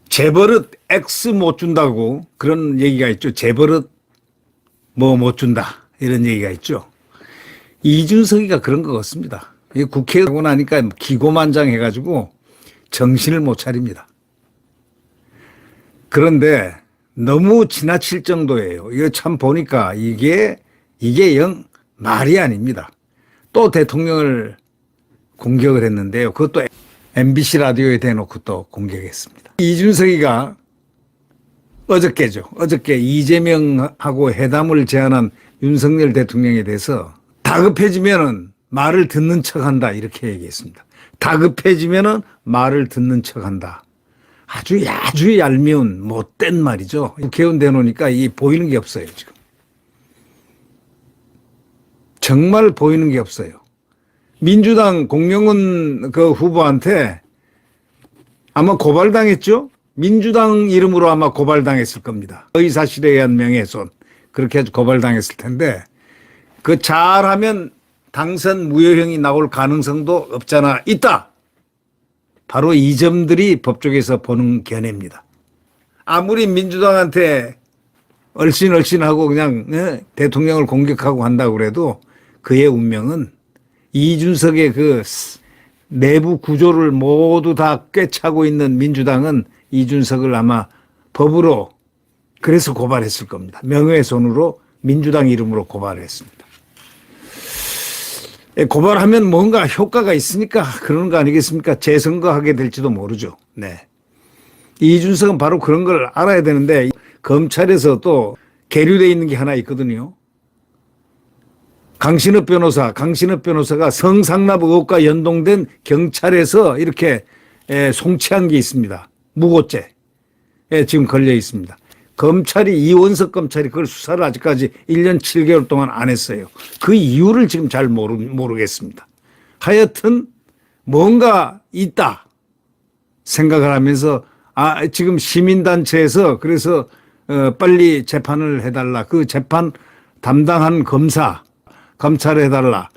재벌은 X 못 준다고 그런 얘기가 있죠. 재벌은 뭐 못 준다 이런 얘기가 있죠. 이준석이가 그런 것 같습니다. 국회에 가고 나니까 기고만장해가지고 정신을 못 차립니다. 그런데 너무 지나칠 정도예요. 이거 참 보니까 이게 영 말이 아닙니다. 또 대통령을 공격을 했는데요. 그것도 MBC 라디오에 대놓고 또 공격했습니다. 이준석이가 어저께 이재명하고 회담을 제안한 윤석열 대통령에 대해서 다급해지면은 말을 듣는 척한다 이렇게 얘기했습니다. 다급해지면은 말을 듣는 척한다. 아주 얄미운 못된 말이죠. 국회의원 대놓으니까 이 보이는 게 없어요 지금. 정말 보이는 게 없어요. 민주당 공명은 그 후보한테 아마 고발당했죠? 민주당 이름으로 아마 고발당했을 겁니다. 의사실에 의한 명예훼손 그렇게 고발당했을 텐데 그 잘하면 당선 무효형이 나올 가능성도 없잖아 있다. 바로 이 점들이 법조계에서 보는 견해입니다. 아무리 민주당한테 얼씬얼씬하고 그냥 대통령을 공격하고 한다고 그래도 그의 운명은 이준석의 그 내부 구조를 모두 다 꿰차고 있는 민주당은 이준석을 아마 법으로 그래서 고발했을 겁니다. 명예훼손으로 민주당 이름으로 고발을 했습니다. 고발하면 뭔가 효과가 있으니까 그러는 거 아니겠습니까? 재선거하게 될지도 모르죠. 네. 이준석은 바로 그런 걸 알아야 되는데 검찰에서 또 계류되어 있는 게 하나 있거든요. 강신업 변호사가 성상납 의혹과 연동된 경찰에서 이렇게 송치한 게 있습니다. 무고죄에 지금 걸려 있습니다. 이원석 검찰이 그걸 수사를 아직까지 1년 7개월 동안 안 했어요. 그 이유를 지금 잘 모르겠습니다. 하여튼 뭔가 있다 생각을 하면서 지금 시민단체에서 그래서 빨리 재판을 해달라. 그 재판 담당한 검찰을 해달라.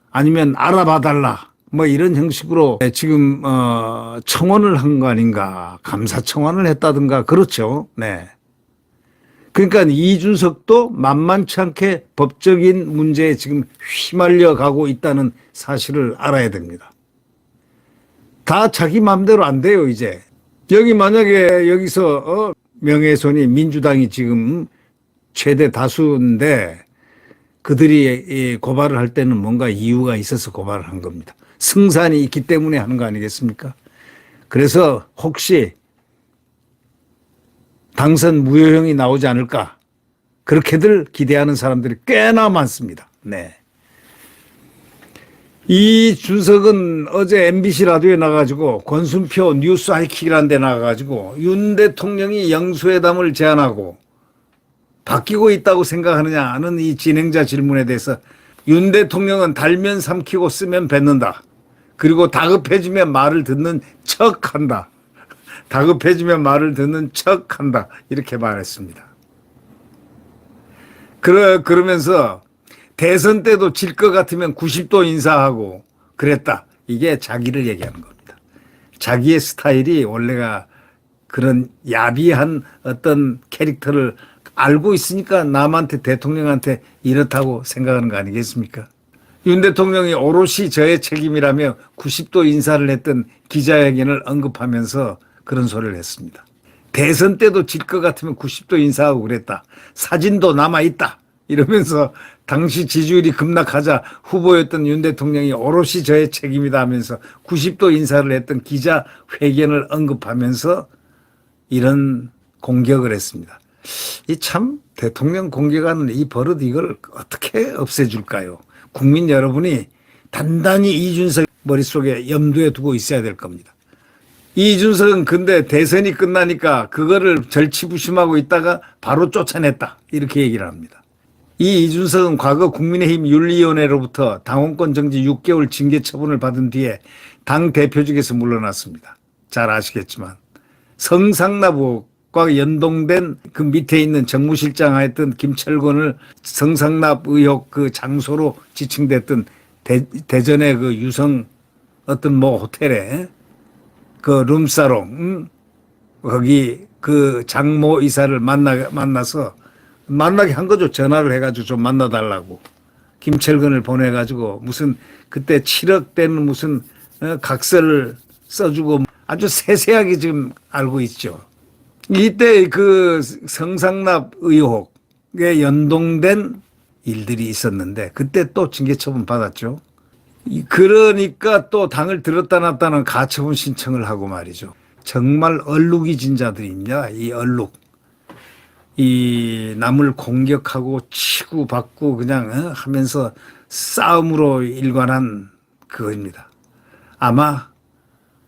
아니면 알아봐달라. 뭐 이런 형식으로 지금 청원을 한 거 아닌가. 감사 청원을 했다든가 그렇죠. 네. 그러니까 이준석도 만만치 않게 법적인 문제에 지금 휘말려 가고 있다는 사실을 알아야 됩니다. 다 자기 마음대로 안 돼요 이제. 여기 만약에 여기서 명예훼손이 민주당이 지금 최대 다수인데 그들이 고발을 할 때는 뭔가 이유가 있어서 고발을 한 겁니다. 승산이 있기 때문에 하는 거 아니겠습니까? 그래서 혹시 당선 무효형이 나오지 않을까 그렇게들 기대하는 사람들이 꽤나 많습니다. 네. 이준석은 어제 MBC 라디오에 나가가지고 권순표 뉴스 하이킥이라는 데 나가가지고 윤 대통령이 영수회담을 제안하고 바뀌고 있다고 생각하느냐는 이 진행자 질문에 대해서 윤 대통령은 달면 삼키고 쓰면 뱉는다. 그리고 다급해지면 말을 듣는 척한다. 다급해지면 말을 듣는 척한다. 이렇게 말했습니다. 그러면서 대선 때도 질 것 같으면 90도 인사하고 그랬다. 이게 자기를 얘기하는 겁니다. 자기의 스타일이 원래가 그런 야비한 어떤 캐릭터를 알고 있으니까 남한테 대통령한테 이렇다고 생각하는 거 아니겠습니까? 윤 대통령이 오롯이 저의 책임이라며 90도 인사를 했던 기자회견을 언급하면서 그런 소리를 했습니다. 대선 때도 질 것 같으면 90도 인사하고 그랬다. 사진도 남아있다. 이러면서 당시 지지율이 급락하자 후보였던 윤 대통령이 오롯이 저의 책임이다 하면서 90도 인사를 했던 기자회견을 언급하면서 이런 공격을 했습니다. 이 참 대통령 공격하는 이 버릇 이걸 어떻게 없애줄까요? 국민 여러분이 단단히 이준석 머릿속에 염두에 두고 있어야 될 겁니다. 이준석은 근데 대선이 끝나니까 그거를 절치부심하고 있다가 바로 쫓아냈다. 이렇게 얘기를 합니다. 이 이준석은 과거 국민의힘 윤리위원회로부터 당원권 정지 6개월 징계 처분을 받은 뒤에 당 대표직에서 물러났습니다. 잘 아시겠지만 성상납 의혹과 연동된 그 밑에 있는 정무실장 하였던 김철근을 성상납 의혹 그 장소로 지칭됐던 대전의 그 유성 어떤 뭐 호텔에 그 룸사롱 거기 그 장모 이사를 만나서 만나게 한 거죠. 전화를 해가지고 좀 만나달라고. 김철근을 보내가지고 무슨 그때 7억 되는 무슨 각서를 써주고 아주 세세하게 지금 알고 있죠. 이때 그 성상납 의혹에 연동된 일들이 있었는데 그때 또 징계처분 받았죠. 그러니까 또 당을 들었다 놨다는 가처분 신청을 하고 말이죠. 정말 얼룩이 진자들입니다. 이 얼룩. 이 남을 공격하고 치고 받고 그냥 하면서 싸움으로 일관한 그거입니다. 아마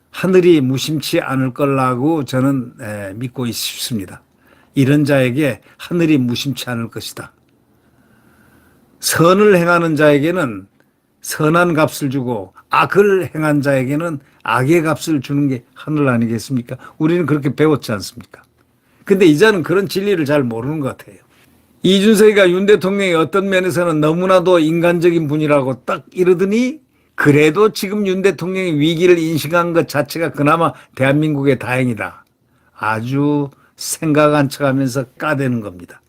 하늘이 무심치 않을 거라고 저는 믿고 싶습니다. 이런 자에게 하늘이 무심치 않을 것이다. 선을 행하는 자에게는 선한 값을 주고 악을 행한 자에게는 악의 값을 주는 게 하늘 아니겠습니까? 우리는 그렇게 배웠지 않습니까? 근데 이제는 그런 진리를 잘 모르는 것 같아요. 이준석이가 윤 대통령이 어떤 면에서는 너무나도 인간적인 분이라고 딱 이러더니 그래도 지금 윤 대통령이 위기를 인식한 것 자체가 그나마 대한민국의 다행이다. 아주 생각 안 척하면서 까대는 겁니다.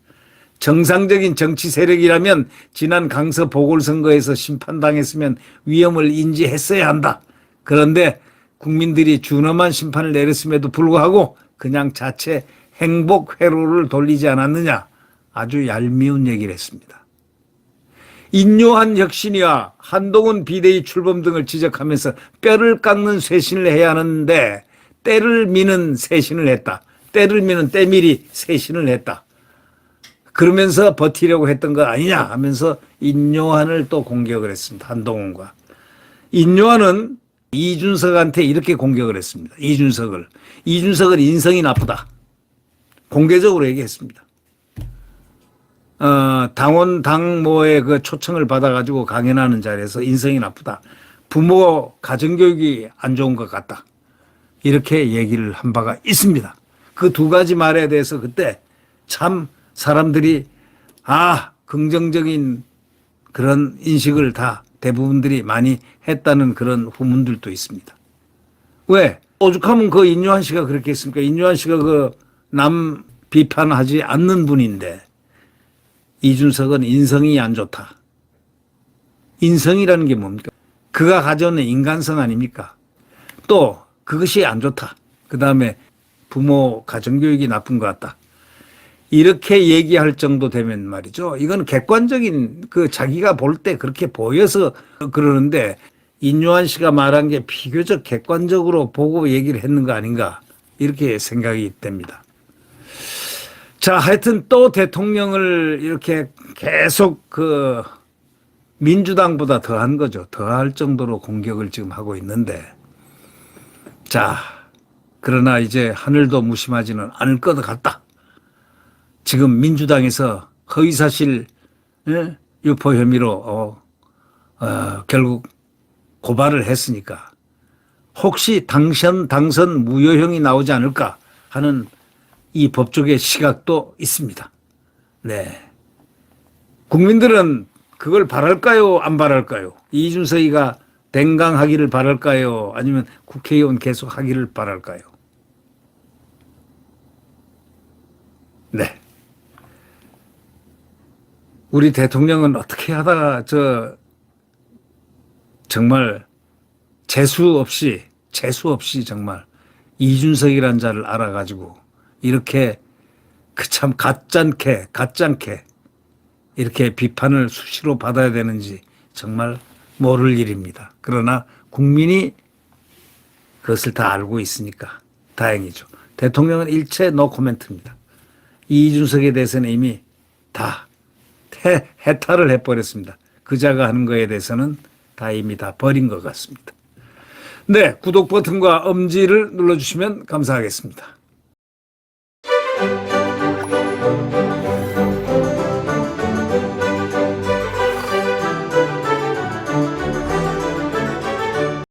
정상적인 정치 세력이라면 지난 강서 보궐선거에서 심판당했으면 위험을 인지했어야 한다. 그런데 국민들이 준엄한 심판을 내렸음에도 불구하고 그냥 자체 행복 회로를 돌리지 않았느냐. 아주 얄미운 얘기를 했습니다. 인요한 혁신이와 한동훈 비대위 출범 등을 지적하면서 뼈를 깎는 쇄신을 해야 하는데 때를 미는 쇄신을 했다. 때를 미는 때밀이 쇄신을 했다. 그러면서 버티려고 했던 거 아니냐 하면서 인요한을 또 공격을 했습니다. 한동훈과. 인요한은 이준석한테 이렇게 공격을 했습니다. 이준석을 인성이 나쁘다. 공개적으로 얘기했습니다. 당모의 그 초청을 받아가지고 강연하는 자리에서 인성이 나쁘다. 부모 가정교육이 안 좋은 것 같다. 이렇게 얘기를 한 바가 있습니다. 그 두 가지 말에 대해서 그때 참 사람들이 긍정적인 그런 인식을 다 대부분들이 많이 했다는 그런 후문들도 있습니다. 왜? 오죽하면 그 인요한 씨가 그렇게 했습니까? 인요한 씨가 그 남 비판하지 않는 분인데 이준석은 인성이 안 좋다. 인성이라는 게 뭡니까? 그가 가져오는 인간성 아닙니까? 또 그것이 안 좋다. 그 다음에 부모 가정교육이 나쁜 것 같다. 이렇게 얘기할 정도 되면 말이죠. 이건 객관적인 그 자기가 볼 때 그렇게 보여서 그러는데 인요한 씨가 말한 게 비교적 객관적으로 보고 얘기를 했는 거 아닌가 이렇게 생각이 됩니다. 자, 하여튼 또 대통령을 이렇게 계속 그 민주당보다 더한 거죠. 더할 정도로 공격을 지금 하고 있는데 자, 그러나 이제 하늘도 무심하지는 않을 것 같다. 지금 민주당에서 허위사실 유포 혐의로 결국 고발을 했으니까 혹시 당선 무효형이 나오지 않을까 하는 이 법조계 시각도 있습니다. 네. 국민들은 그걸 바랄까요? 안 바랄까요? 이준석이가 댕강하기를 바랄까요? 아니면 국회의원 계속 하기를 바랄까요? 네. 우리 대통령은 어떻게 하다가 정말 재수 없이 정말 이준석이란 자를 알아가지고 이렇게 그 참 가짠게 이렇게 비판을 수시로 받아야 되는지 정말 모를 일입니다. 그러나 국민이 그것을 다 알고 있으니까 다행이죠. 대통령은 일체 노 코멘트입니다. 이준석에 대해서는 이미 다 해탈을 해버렸습니다. 그자가 하는 거에 대해서는 다 이미 다 버린 것 같습니다. 네, 구독 버튼과 엄지를 눌러주시면 감사하겠습니다.